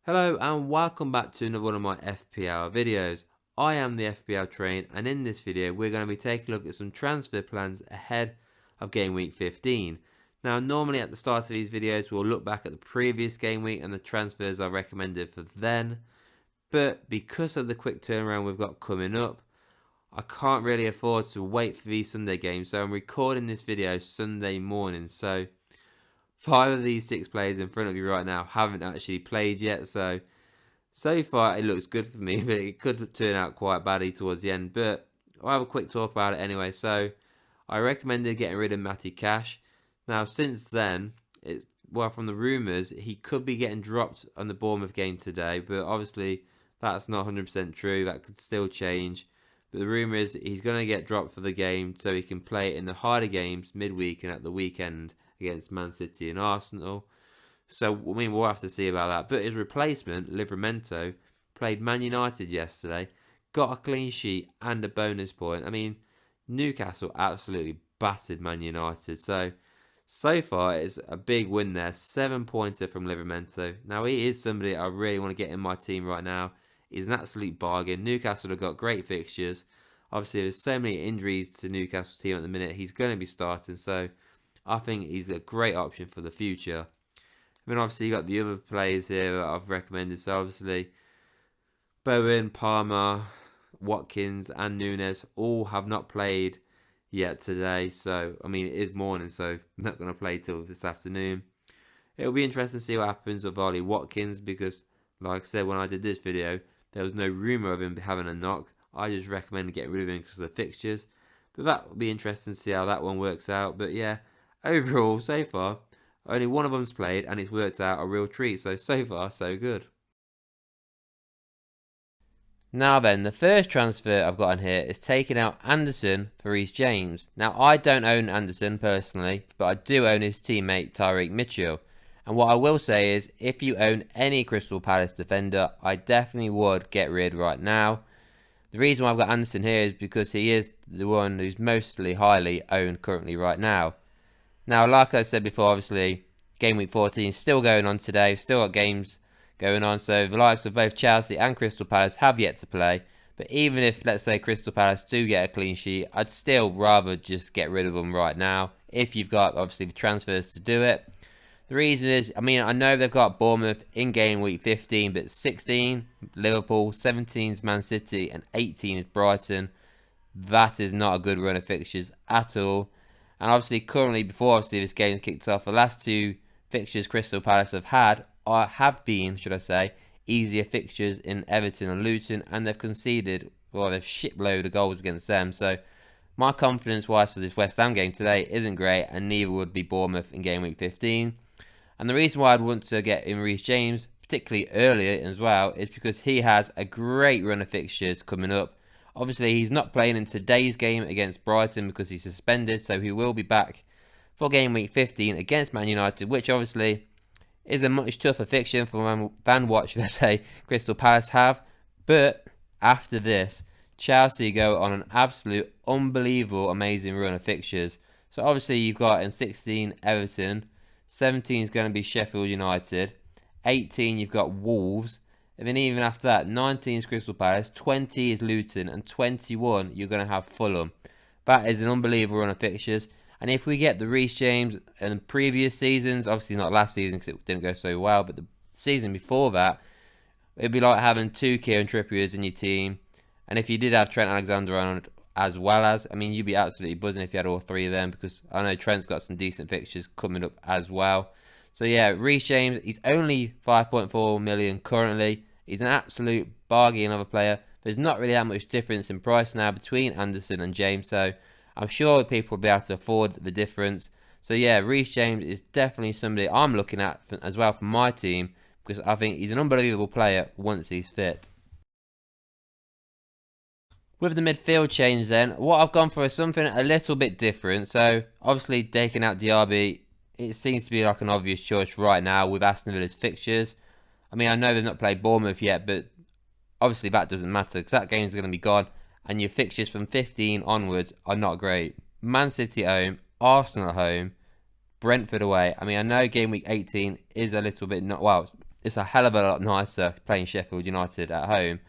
Hello and welcome back to another one of my FPL videos. I am the FPL Train, and in this video we're going to be taking a look at some transfer plans ahead of game week 15. Now normally at the start of these videos we'll look back at the previous game week and the transfers I recommended for then, but because of the quick turnaround we've got coming up, I can't really afford to wait for these Sunday games, so I'm recording this video Sunday morning. So 5 of these 6 players in front of you right now haven't actually played yet, so far it looks good for me, but it could turn out quite badly towards the end. But I'll have a quick talk about it anyway. So I recommended getting rid of Matty Cash. Now since then, from the rumours, he could be getting dropped on the Bournemouth game today, but obviously that's not 100% true. That could still change. But the rumour is he's going to get dropped for the game so he can play in the harder games midweek and at the weekend against Man City and Arsenal. So, I mean, we'll have to see about that. But his replacement, Livramento, played Man United yesterday, got a clean sheet and a bonus point. I mean, Newcastle absolutely battered Man United. So far, it's a big win there. 7-pointer from Livramento. Now, he is somebody I really want to get in my team right now. He's an absolute bargain. Newcastle have got great fixtures. Obviously, there's so many injuries to Newcastle's team at the minute. He's going to be starting, so I think he's a great option for the future. I mean, obviously, you got the other players here that I've recommended. So, obviously, Bowen, Palmer, Watkins, and Nunes all have not played yet today. So, I mean, it is morning, so I'm not going to play till this afternoon. It'll be interesting to see what happens with Ollie Watkins because, like I said, when I did this video, there was no rumour of him having a knock. I just recommend getting rid of him because of the fixtures. But that will be interesting to see how that one works out. But yeah, overall, so far, only one of them's played and it's worked out a real treat. So far, so good. Now then, the first transfer I've got on here is taking out Anderson for Reece James. Now, I don't own Anderson personally, but I do own his teammate Tyreek Mitchell. And what I will say is, if you own any Crystal Palace defender, I definitely would get rid right now. The reason why I've got Anderson here is because he is the one who's mostly highly owned currently right now. Now, like I said before, obviously, Game Week 14 is still going on today. We've still got games going on. So the likes of both Chelsea and Crystal Palace have yet to play. But even if, let's say, Crystal Palace do get a clean sheet, I'd still rather just get rid of them right now. If you've got, obviously, the transfers to do it. The reason is, I mean, I know they've got Bournemouth in Game Week 15, but 16 Liverpool, 17 is Man City, and 18 is Brighton. That is not a good run of fixtures at all. And obviously, currently, before obviously this game's kicked off, the last 2 fixtures Crystal Palace have been, should I say, easier fixtures in Everton and Luton, and they've conceded, well, they've shitload of goals against them. So my confidence-wise for this West Ham game today isn't great, and neither would be Bournemouth in Game Week 15. And the reason why I'd want to get in Reece James, particularly earlier as well, is because he has a great run of fixtures coming up. Obviously, he's not playing in today's game against Brighton because he's suspended, so he will be back for Game Week 15 against Man United, which obviously is a much tougher fixture for than what, should I say, Crystal Palace have. But after this, Chelsea go on an absolute unbelievable, amazing run of fixtures. So obviously, you've got in 16 Everton, 17 is going to be Sheffield United, 18 you've got Wolves, and then even after that, 19 is Crystal Palace, 20 is Luton, and 21 you're going to have Fulham. That is an unbelievable run of fixtures. And if we get the Reece James in previous seasons, obviously not last season because it didn't go so well, but the season before that, it'd be like having 2 Kieran Trippiers in your team. And if you did have Trent Alexander-Arnold as well as, I mean, you'd be absolutely buzzing if you had all 3 of them, because I know Trent's got some decent fixtures coming up as well. So yeah, Reece James, he's only 5.4 million currently. He's an absolute bargain of a player. There's not really that much difference in price now between Anderson and James, so I'm sure people will be able to afford the difference. So yeah, Reece James is definitely somebody I'm looking at as well for my team, because I think he's an unbelievable player once he's fit. With the midfield change then, what I've gone for is something a little bit different. So obviously taking out Diaby, it seems to be like an obvious choice right now with Aston Villa's fixtures. I mean, I know they've not played Bournemouth yet, but obviously that doesn't matter because that game's going to be gone. And your fixtures from 15 onwards are not great. Man City at home, Arsenal at home, Brentford away. I mean, I know game week 18 is a little bit not, well, it's a hell of a lot nicer playing Sheffield United at home.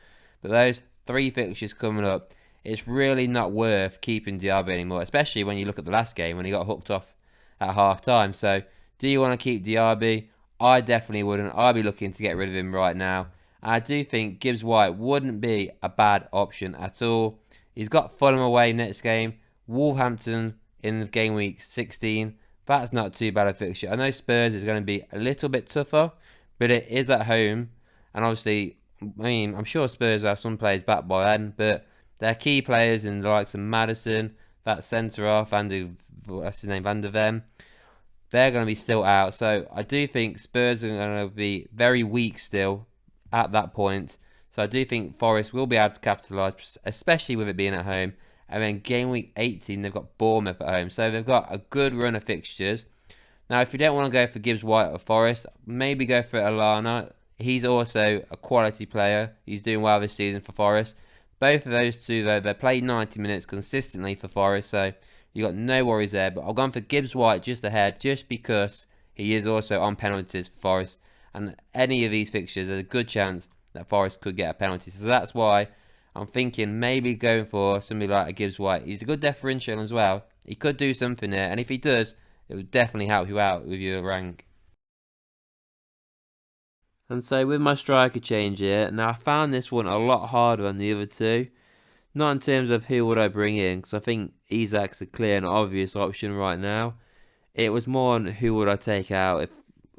But those 3 fixtures coming up, it's really not worth keeping Diaby anymore, especially when you look at the last game when he got hooked off at half time. So, do you want to keep Diaby? I definitely wouldn't. I'd be looking to get rid of him right now. I do think Gibbs White wouldn't be a bad option at all. He's got Fulham away next game, Wolverhampton in the game week 16. That's not too bad a fixture. I know Spurs is going to be a little bit tougher, but it is at home. And obviously, I mean, I'm sure Spurs have some players back by then, but their key players in the likes of Maddison, that centre-half, what's his name, Van der Ven, they're going to be still out. So I do think Spurs are going to be very weak still at that point. So I do think Forest will be able to capitalise, especially with it being at home. And then game week 18, they've got Bournemouth at home. So they've got a good run of fixtures. Now, if you don't want to go for Gibbs White or Forest, maybe go for Alana. He's also a quality player. He's doing well this season for Forest. Both of those two, though, they play 90 minutes consistently for Forest. So you got no worries there. But I've gone for Gibbs White just ahead, just because he is also on penalties for Forest. And any of these fixtures, there's a good chance that Forest could get a penalty. So that's why I'm thinking maybe going for somebody like a Gibbs White. He's a good differential as well. He could do something there. And if he does, it would definitely help you out with your rank. And so with my striker change here, now I found this one a lot harder than the other two. Not in terms of who would I bring in, because I think Isak's a clear and obvious option right now. It was more on who would I take out if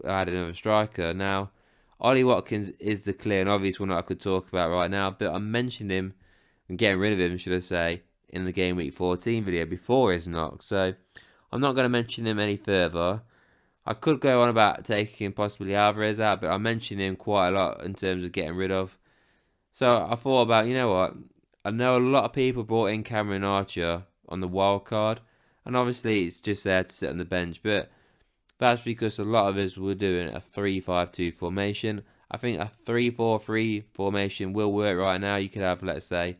I had another striker. Now, Ollie Watkins is the clear and obvious one that I could talk about right now, but I mentioned him, and getting rid of him, should I say, in the Game Week 14 video before his knock. So, I'm not going to mention him any further. I could go on about taking possibly Alvarez out, but I mentioned him quite a lot in terms of getting rid of. So, I thought about, you know what, I know a lot of people brought in Cameron Archer on the wild card, and obviously it's just there to sit on the bench, but that's because a lot of us were doing a 3-5-2 formation. I think a 3-4-3 formation will work right now. You could have, let's say,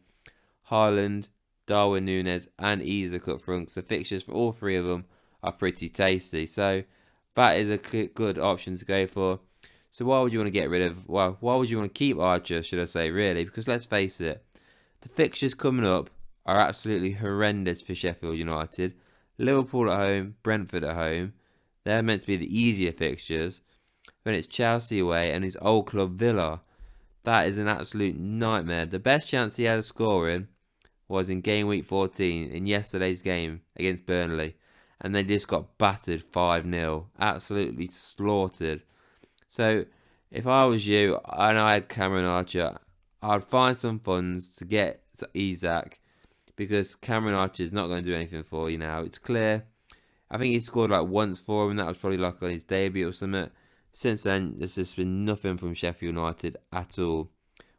Haaland, Darwin Núñez and Isak up front. So fixtures for all three of them are pretty tasty. So that is a good option to go for. So why would you want to get rid of, well, why would you want to keep Archer, should I say, really? Because let's face it, the fixtures coming up are absolutely horrendous for Sheffield United. Liverpool at home, Brentford at home. They're meant to be the easier fixtures. Then it's Chelsea away and his old club Villa. That is an absolute nightmare. The best chance he had of scoring was in game week 14 in yesterday's game against Burnley. And they just got battered 5-0. Absolutely slaughtered. So if I was you and I had Cameron Archer, I'd find some funds to get Isak. Because Cameron Archer is not going to do anything for you now. It's clear. I think he scored like once for him, and that was probably like on his debut or something. Since then, there's just been nothing from Sheffield United at all.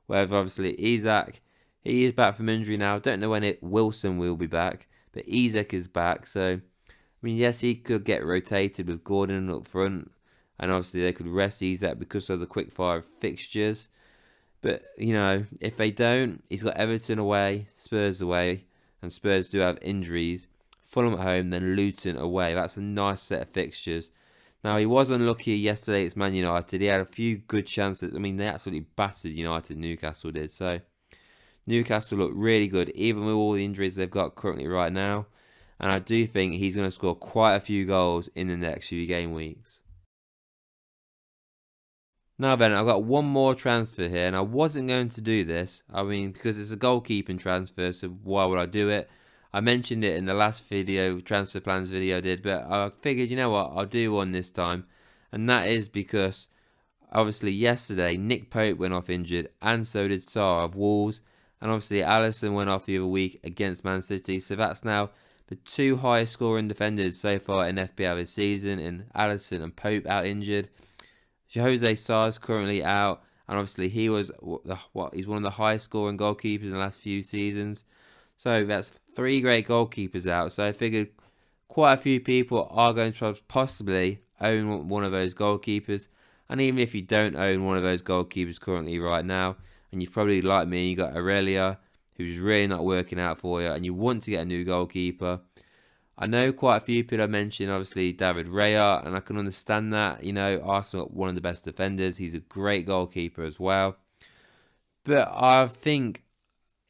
Whereas obviously Isak, he is back from injury now. Don't know when Wilson will be back, but Isak is back. So, I mean, yes, he could get rotated with Gordon up front, and obviously they could rest Isak because of the quickfire fixtures. But, you know, if they don't, he's got Everton away, Spurs away, and Spurs do have injuries. Fulham at home, then Luton away. That's a nice set of fixtures. Now, he was unlucky yesterday against Man United. He had a few good chances. I mean, they absolutely battered United, Newcastle did. So, Newcastle look really good, even with all the injuries they've got currently right now. And I do think he's going to score quite a few goals in the next few game weeks. Now then, I've got one more transfer here, and I wasn't going to do this. I mean, because it's a goalkeeping transfer, so why would I do it? I mentioned it in the last video, transfer plans video I did, but I figured, you know what, I'll do one this time. And that is because, obviously, yesterday, Nick Pope went off injured, and so did Sarr of Wolves. And obviously, Alisson went off the other week against Man City. So that's now the two highest scoring defenders so far in FPL this season, in Alisson and Pope out injured. Jose Sarr is currently out, and obviously he was he's one of the highest scoring goalkeepers in the last few seasons. So that's three great goalkeepers out. So I figured quite a few people are going to possibly own one of those goalkeepers. And even if you don't own one of those goalkeepers currently right now, and you've probably, like me, you got Aurelia, who's really not working out for you, and you want to get a new goalkeeper, I know quite a few people have mentioned, obviously, David Raya, and I can understand that. You know, Arsenal, one of the best defenders. He's a great goalkeeper as well. But I think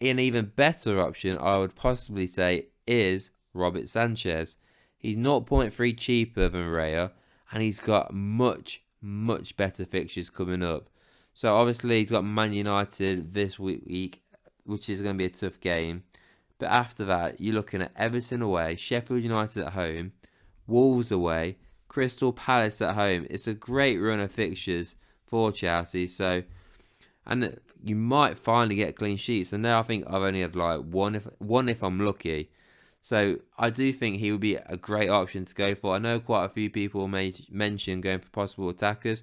an even better option, I would possibly say, is Robert Sanchez. He's 0.3 cheaper than Raya, and he's got much, much better fixtures coming up. So obviously he's got Man United this week, which is going to be a tough game. But after that, you're looking at Everton away, Sheffield United at home, Wolves away, Crystal Palace at home. It's a great run of fixtures for Chelsea. So, and you might finally get clean sheets. And now I think I've only had like one if I'm lucky. So I do think he would be a great option to go for. I know quite a few people may mention going for possible attackers.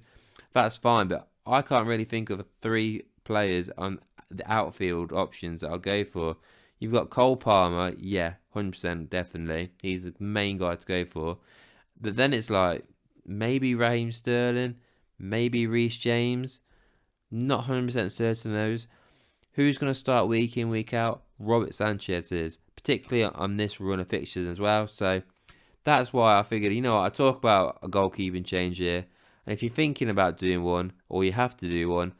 That's fine, but I can't really think of 3 players on the outfield options that I'll go for. You've got Cole Palmer, yeah, 100% definitely. He's the main guy to go for. But then it's like, maybe Raheem Sterling, maybe Reece James. Not 100% certain of those. Who's going to start week in, week out? Robert Sanchez is, particularly on this run of fixtures as well. So that's why I figured, you know what, I talk about a goalkeeping change here. And if you're thinking about doing one, or you have to do one,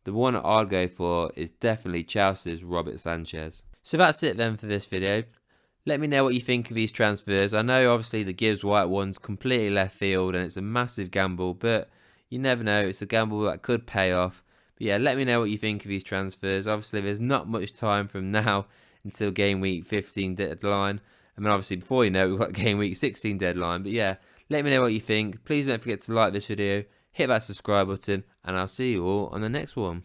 the one I'd go for is definitely Chelsea's Robert Sanchez. So that's it then for this video. Let me know what you think of these transfers. I know obviously the Gibbs White one's completely left field and it's a massive gamble, but you never know. It's a gamble that could pay off. But yeah, let me know what you think of these transfers. Obviously, there's not much time from now until game week 15 deadline. I mean, obviously, before you know it, we've got game week 16 deadline. But yeah, let me know what you think. Please don't forget to like this video, hit that subscribe button, and I'll see you all on the next one.